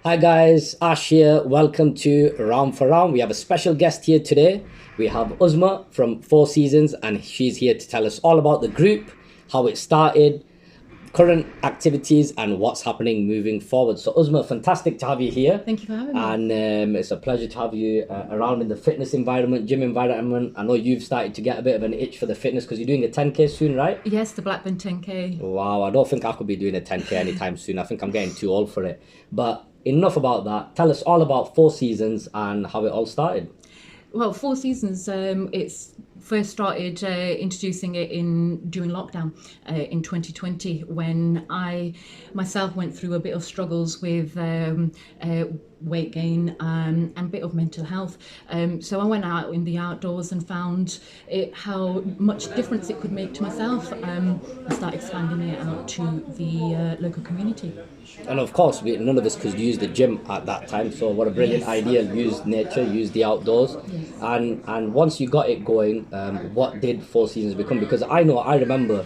Hi guys, Ash here. Welcome to Round4Round. We have a special guest here today. We have Uzma from 4 Seasons, and she's here to tell us all about the group, how it started, current activities, and what's happening moving forward. So Uzma, fantastic to have you here. Thank you for having me. And it's a pleasure to have you around in the fitness environment, gym environment. I know you've started to get a bit of an itch for the fitness because you're doing a 10K soon, right? Yes, the Blackburn 10K. Wow, I don't think I could be doing a 10K anytime soon. I think I'm getting too old for it. But enough about that. Tell us all about 4 Seasons and how it all started. Well, 4 Seasons, it's first started introducing it during lockdown in 2020 when I myself went through a bit of struggles with weight gain and a bit of mental health. So I went out in the outdoors and found how much difference it could make to myself. I started expanding it out to the local community. And of course, none of us could use the gym at that time. So what a brilliant idea. Use nature, use the outdoors. Yes. And once you got it going, what did 4 Seasons become? Because I remember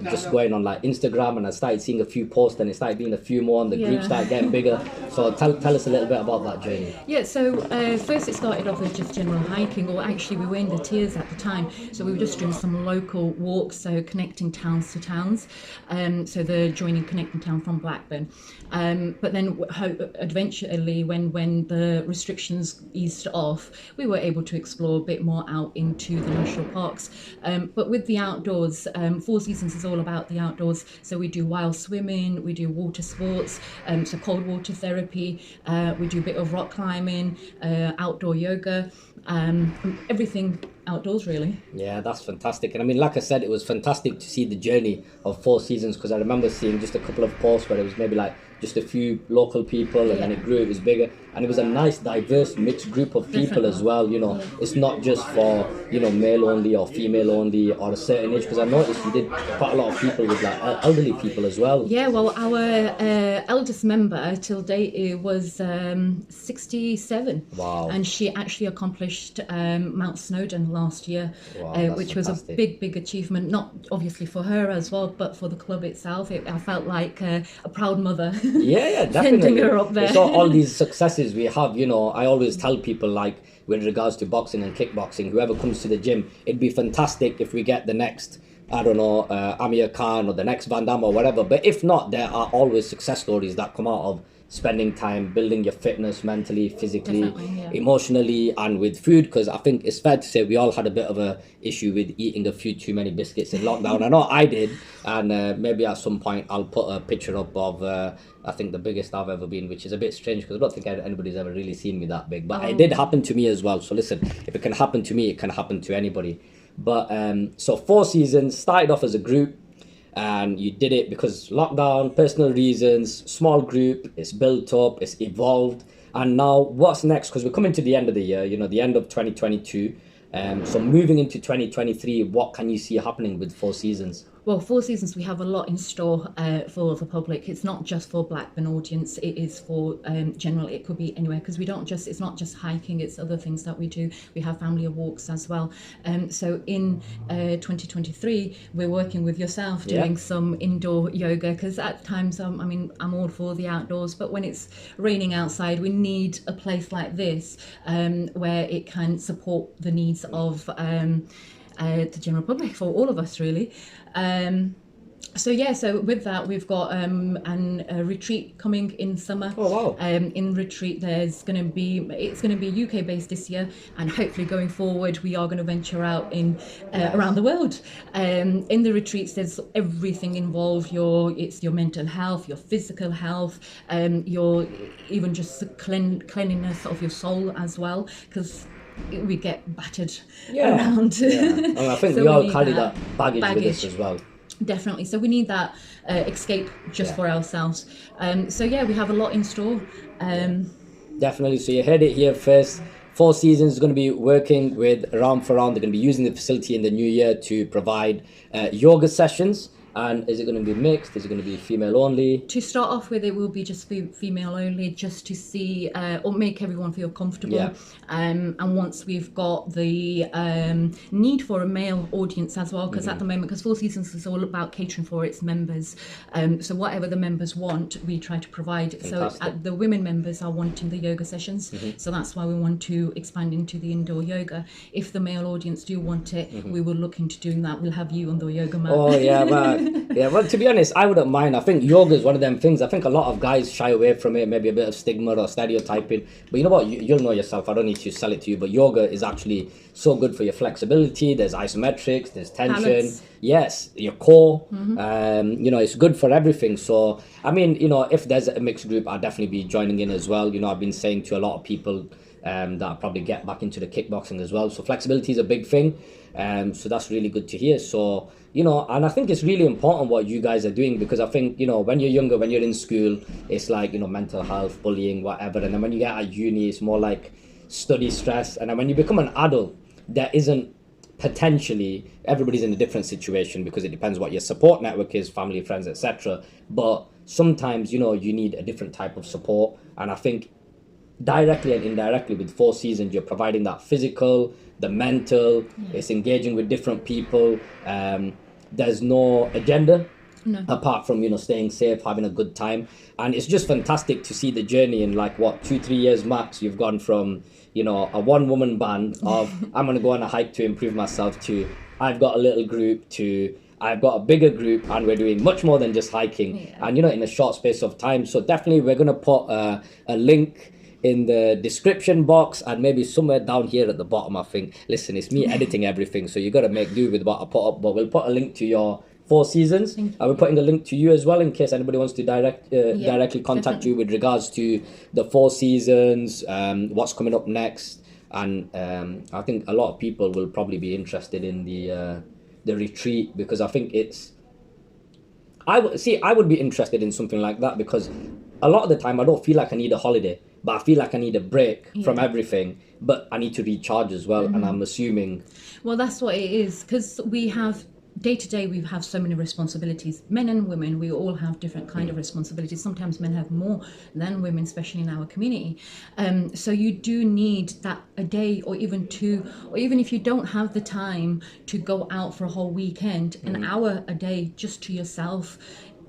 just going on like Instagram, and I started seeing a few posts, and it started being a few more, and the group started getting bigger. So tell us a little bit about that journey. Yeah, so first it started off as just general hiking, or actually we were in the tiers at the time, so we were just doing some local walks, so connecting towns to towns, so the joining connecting town from Blackburn. But then eventually when the restrictions eased off, we were able to explore a bit more out into the national parks. But with the outdoors, 4 Seasons is all about the outdoors. So we do wild swimming, we do water sports, so cold water therapy, we do a bit of rock climbing, outdoor yoga, everything outdoors really. Yeah, that's fantastic. And I mean, like I said, it was fantastic to see the journey of 4 Seasons, because I remember seeing just a couple of posts where it was maybe like just a few local people, and then it grew, it was bigger, and it was a nice diverse mixed group of people as well. It's not just for male only or female only or a certain age, because I noticed you did quite a lot of people with like elderly people as well. Yeah, well, our eldest member till date was 67. Wow. And she actually accomplished Mount Snowdon last year, Wow, which fantastic. was a big achievement, not obviously for her as well, but for the club itself. I felt like a proud mother. Yeah, definitely. Sending her up there. So all these successes we have, I always tell people, like with regards to boxing and kickboxing, whoever comes to the gym, it'd be fantastic if we get the next, I don't know, Amir Khan or the next Van Damme or whatever. But if not, there are always success stories that come out of spending time building your fitness mentally, physically, emotionally, and with food. Because I think it's fair to say we all had a bit of a issue with eating a few too many biscuits in lockdown. I know I did, and maybe at some point I'll put a picture up of I think the biggest I've ever been, which is a bit strange because I don't think anybody's ever really seen me that big. But it did happen to me as well. So listen, if it can happen to me, it can happen to anybody. But so 4 Seasons started off as a group, and you did it because lockdown, personal reasons, small group, it's built up, it's evolved. And now what's next? Because we're coming to the end of the year, the end of 2022. So moving into 2023, what can you see happening with 4 Seasons? Well, 4 Seasons, we have a lot in store for the public. It's not just for Blackburn audience, it is for general, it could be anywhere, because it's not just hiking, it's other things that we do. We have family walks as well. So in 2023, we're working with yourself doing some indoor yoga, because at times, I'm all for the outdoors, but when it's raining outside, we need a place like this where it can support the needs of the general public, for all of us really. So with that, we've got a retreat coming in summer. Oh wow. In retreat, it's going to be UK based this year, and hopefully going forward we are going to venture out in around the world. In the retreats, there's everything involved. It's your mental health, your physical health, your even just the cleanliness of your soul as well, because we get battered around. And I think So we all need carry that baggage with us as well. Definitely. So we need that escape just for ourselves. We have a lot in store. Definitely. So you heard it here first. 4 Seasons is going to be working with Round4Round. They're going to be using the facility in the new year to provide yoga sessions. And is it going to be mixed? Is it going to be female only? To start off with, it will be just female only, just to see or make everyone feel comfortable. Yeah. And once we've got the need for a male audience as well, because at the moment, because Four Seasons is all about catering for its members. So whatever the members want, we try to provide. Fantastic. So the women members are wanting the yoga sessions. So that's why we want to expand into the indoor yoga. If the male audience do want it, we will look into doing that. We'll have you on the yoga mat. Oh yeah, man. Yeah, well, to be honest, I wouldn't mind. I think yoga is one of them things. I think a lot of guys shy away from it, maybe a bit of stigma or stereotyping. But you know what? You'll know yourself. I don't need to sell it to you. But yoga is actually so good for your flexibility. There's isometrics, there's tension. Balance. Yes, your core. You know, it's good for everything. So, I mean, you know, if there's a mixed group, I'll definitely be joining in as well. You know, I've been saying to a lot of people that I'll probably get back into the kickboxing as well. So flexibility is a big thing. So that's really good to hear. So, you know, and I think it's really important what you guys are doing, because I think, you know, when you're younger, when you're in school, it's like, you know, mental health, bullying, whatever. And then when you get at uni, it's more like study stress. And then when you become an adult, there isn't potentially, everybody's in a different situation because it depends what your support network is, family, friends, etc. But sometimes, you know, you need a different type of support. And I think directly and indirectly with Four Seasons, you're providing that physical, the mental, it's engaging with different people. There's no agenda apart from, you know, staying safe, having a good time. And it's just fantastic to see the journey in like what, 2-3 years max. You've gone from, you know, a one-woman band of I'm going to go on a hike to improve myself to I've got a little group to I've got a bigger group, and we're doing much more than just hiking. And, you know, in a short space of time. So definitely we're going to put a link in the description box and maybe somewhere down here at the bottom. I think, listen, it's me editing everything, so you got to make do with what I put up, but we'll put a link to your Four Seasons. We're putting a link to you as well in case anybody wants to directly contact you with regards to the Four Seasons, what's coming up next. And I think a lot of people will probably be interested in the retreat, because I think it's I would be interested in something like that, because a lot of the time I don't feel like I need a holiday, but I feel like I need a break from everything, but I need to recharge as well. And I'm assuming, well, that's what it is, because we have day to day, we have so many responsibilities. Men and women, we all have different kind of responsibilities. Sometimes men have more than women, especially in our community. So you do need that a day or even two, or even if you don't have the time to go out for a whole weekend, an hour a day just to yourself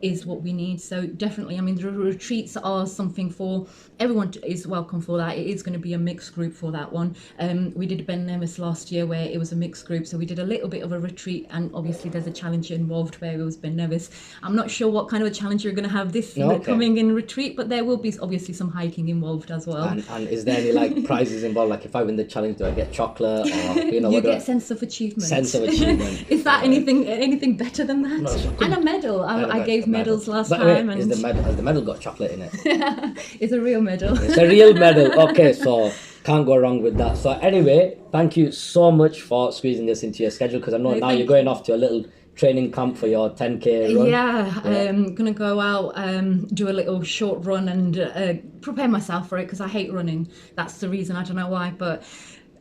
is what we need. So definitely, I mean, the retreats are something for everyone is welcome for that. It is going to be a mixed group for that one. We did Ben Nevis last year where it was a mixed group, so we did a little bit of a retreat, and obviously there's a challenge involved where it was Ben Nevis. I'm not sure what kind of a challenge you're going to have this coming in retreat, but there will be obviously some hiking involved as well. And is there any like prizes involved? Like if I win the challenge, do I get chocolate, or you know, you get sense of achievement. Sense of achievement. Is that anything better than that? No, and a medal. I gave medals last but time. Wait, And has the medal got chocolate in it? It's a real medal. It's a real medal. Okay, so can't go wrong with that. So anyway, thank you so much for squeezing this into your schedule, because I know now you're going off to a little training camp for your 10k run. I'm gonna go out, do a little short run and prepare myself for it, because I hate running. That's the reason. I don't know why, but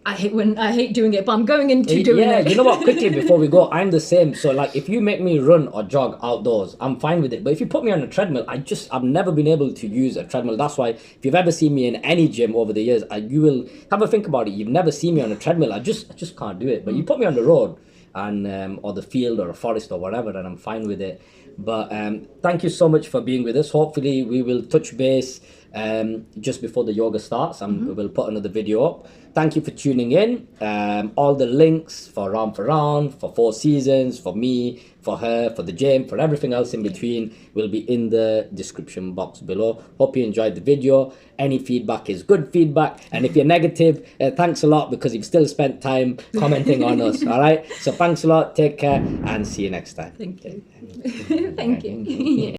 I hate doing it, but I'm going into doing it. You know what, quickly before we go, I'm the same. So like if you make me run or jog outdoors, I'm fine with it. But if you put me on a treadmill, I've never been able to use a treadmill. That's why if you've ever seen me in any gym over the years, you will have a think about it. You've never seen me on a treadmill. I just can't do it. But you put me on the road and or the field or a forest or whatever, and I'm fine with it. But thank you so much for being with us. Hopefully we will touch base just before the yoga starts, and we'll put another video up. Thank you for tuning in. All the links for Round4Round, for Four Seasons, for me, for her, for the gym, for everything else in between will be in the description box below. Hope you enjoyed the video. Any feedback is good feedback, and if you're negative, thanks a lot, because you've still spent time commenting on us. All right, so thanks a lot, take care, and see you next time. Thank you. Thank you.